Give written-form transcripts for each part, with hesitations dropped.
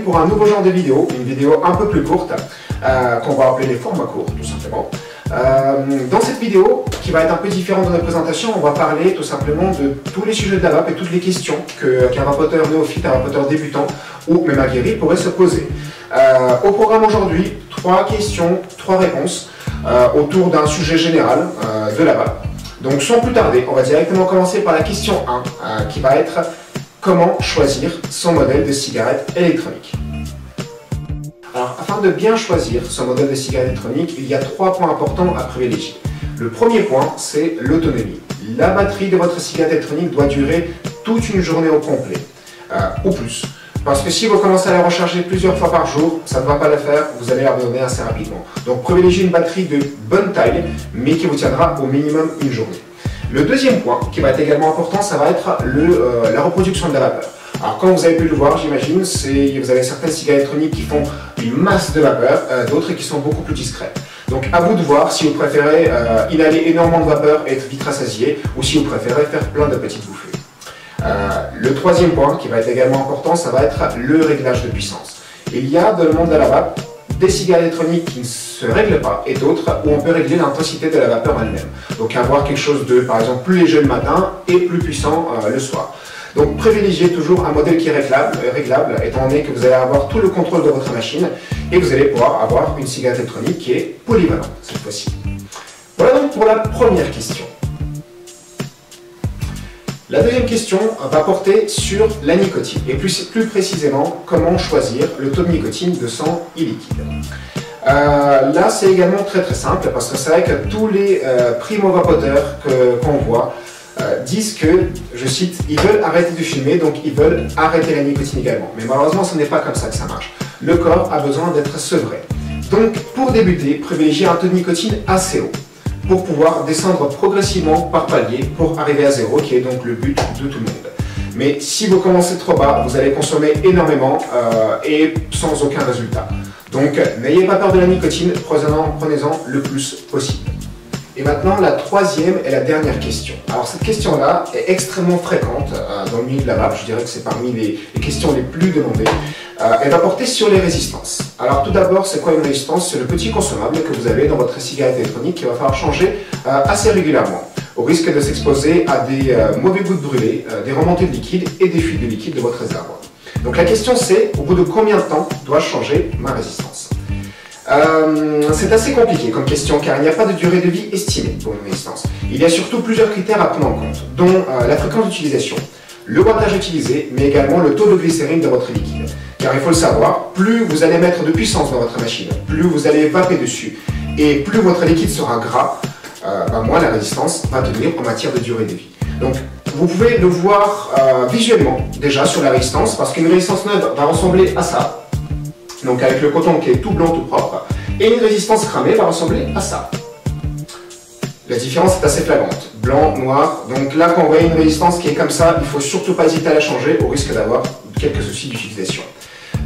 pour un nouveau genre de vidéo, une vidéo un peu plus courte, qu'on va appeler les formats courts, tout simplement. Dans cette vidéo, qui va être un peu différente de notre présentation, on va parler tout simplement de tous les sujets de la vape et toutes les questions qu'un vapoteur néophyte, un vapoteur débutant ou même aguerri pourrait se poser. Au programme aujourd'hui, 3 questions, 3 réponses autour d'un sujet général de la vape. Donc sans plus tarder, on va directement commencer par la question 1 qui va être comment choisir son modèle de cigarette électronique. Alors, afin de bien choisir son modèle de cigarette électronique, il y a 3 points importants à privilégier. Le premier point, c'est l'autonomie. La batterie de votre cigarette électronique doit durer toute une journée au complet, ou plus. Parce que si vous commencez à la recharger plusieurs fois par jour, ça ne va pas le faire, vous allez abandonner assez rapidement. Donc privilégiez une batterie de bonne taille, mais qui vous tiendra au minimum une journée. Le deuxième point, qui va être également important, ça va être la reproduction de la vapeur. Alors comme vous avez pu le voir, j'imagine, vous avez certaines cigarettes électroniques qui font une masse de vapeur, d'autres qui sont beaucoup plus discrètes. Donc à vous de voir si vous préférez inhaler énormément de vapeur et être vite rassasié, ou si vous préférez faire plein de petites bouffées. Le troisième point qui va être également important, ça va être le réglage de puissance. Il y a dans le monde de la vape des cigarettes électroniques qui ne se règlent pas et d'autres où on peut régler l'intensité de la vapeur elle-même. Donc avoir quelque chose de par exemple plus léger le matin et plus puissant le soir. Donc privilégiez toujours un modèle qui est réglable étant donné que vous allez avoir tout le contrôle de votre machine et vous allez pouvoir avoir une cigarette électronique qui est polyvalente cette fois-ci. Voilà donc pour la première question. La deuxième question va porter sur la nicotine et plus précisément comment choisir le taux de nicotine de son e-liquide. Là c'est également très simple parce que c'est vrai que tous les primo-vapoteurs qu'on voit disent que, je cite, ils veulent arrêter de fumer donc ils veulent arrêter la nicotine également. Mais malheureusement ce n'est pas comme ça que ça marche. Le corps a besoin d'être sevré. Donc pour débuter, privilégiez un taux de nicotine assez haut, pour pouvoir descendre progressivement par palier pour arriver à 0, qui est donc le but de tout le monde. Mais si vous commencez trop bas, vous allez consommer énormément et sans aucun résultat. Donc n'ayez pas peur de la nicotine, prenez-en le plus possible. Et maintenant la troisième et la dernière question. Alors cette question-là est extrêmement fréquente dans le milieu de la vape, je dirais que c'est parmi les questions les plus demandées. Elle va porter sur les résistances. Alors tout d'abord, c'est quoi une résistance? C'est le petit consommable que vous avez dans votre cigarette électronique qu'il va falloir changer assez régulièrement, au risque de s'exposer à des mauvais gouttes brûlées, des remontées de liquide et des fuites de liquide de votre réservoir. Donc la question c'est, au bout de combien de temps dois-je changer ma résistance? C'est assez compliqué comme question car il n'y a pas de durée de vie estimée pour une résistance. Il y a surtout plusieurs critères à prendre en compte, dont la fréquence d'utilisation, le wattage utilisé, mais également le taux de glycérine de votre liquide. Car il faut le savoir, plus vous allez mettre de puissance dans votre machine, plus vous allez vaper dessus, et plus votre liquide sera gras, moins la résistance va tenir en matière de durée de vie. Donc vous pouvez le voir visuellement déjà sur la résistance, parce qu'une résistance neuve va ressembler à ça, donc avec le coton qui est tout blanc, tout propre, et une résistance cramée va ressembler à ça. La différence est assez flagrante, blanc, noir, donc là quand on voit une résistance qui est comme ça, il ne faut surtout pas hésiter à la changer au risque d'avoir quelques soucis d'utilisation.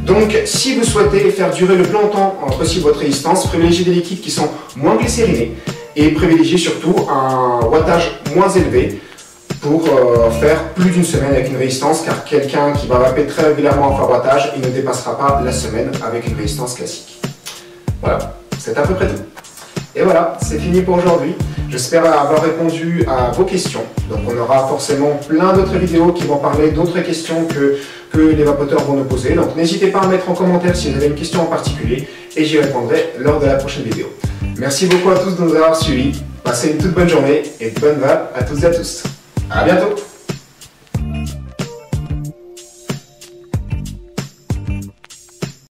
Donc si vous souhaitez faire durer le plus longtemps possible votre résistance, privilégiez des liquides qui sont moins glycérinés et privilégiez surtout un wattage moins élevé pour faire plus d'une semaine avec une résistance, car quelqu'un qui va vaper très régulièrement à fort wattage, il ne dépassera pas la semaine avec une résistance classique. Voilà, c'est à peu près tout. Et voilà, c'est fini pour aujourd'hui. J'espère avoir répondu à vos questions. Donc on aura forcément plein d'autres vidéos qui vont parler d'autres questions que les vapoteurs vont nous poser. Donc n'hésitez pas à mettre en commentaire si vous avez une question en particulier et j'y répondrai lors de la prochaine vidéo. Merci beaucoup à tous de nous avoir suivis. Passez une toute bonne journée et de bonnes vapes à toutes et à tous. À bientôt!